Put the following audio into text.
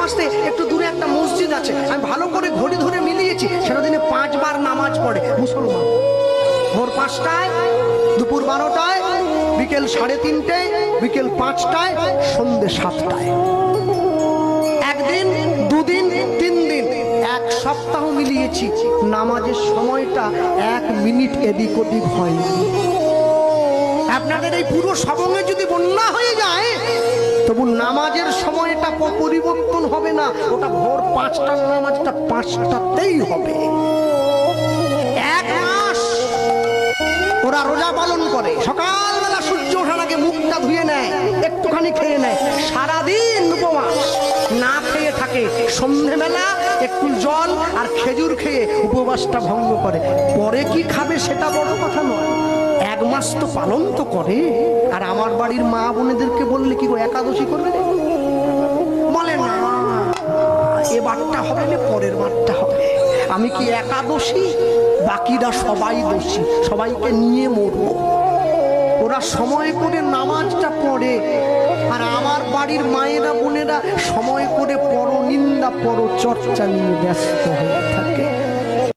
আসতে একটু দূরে একটা মসজিদ আছে, আমি ভালো করে ঘড়ি ধরে মিলিয়েছি, সেটা দিনে 5 বার নামাজ পড়ে মুসলমান। ভোর 5টায়, দুপুর 12টায়, বিকেল 3:30টায়, বিকেল 5টায়, সন্ধ্যে 7টায়। একদিন, দুদিন, 3 দিন, 1 সপ্তাহ মিলিয়েছি, নামাজের সময়টা 1 মিনিট এদিক ওদিক হয়নি। আপনাদের এই পুরো সবঙ্গে যদি বন্যা হয়ে যায়, তবু নামাজের সময়টা পরিবর্তন হবে না, ওটা ভোর 5টার নামাজটা 5টাতেই হবে। 1 মাস ওরা রোজা পালন করে, সকালবেলা সূর্য ওঠার আগে মুখটা ধুয়ে নেয়, একটুখানি খেয়ে নেয়, সারাদিন উপবাস না খেয়ে থাকে, সন্ধ্যেবেলা একটু জল আর খেজুর খেয়ে উপবাসটা ভঙ্গ করে। পরে কি খাবে সেটা বড় কথা নয়, 1 মাস তো পালন তো করে। আর আমার বাড়ির মা বোনেদেরকে বললে কি গো একাদশী করবে, বলে না এবারটা হবে না, পরের বারটা হবে। আমি কি একাদশী? বাকিরা সবাই দোষী, সবাইকে নিয়ে মরবো। ওরা সময় করে নামাজটা পড়ে, আর আমার বাড়ির মায়েরা বোনেরা সময় করে পরনিন্দা পরচর্চা নিয়ে ব্যস্ত হয়ে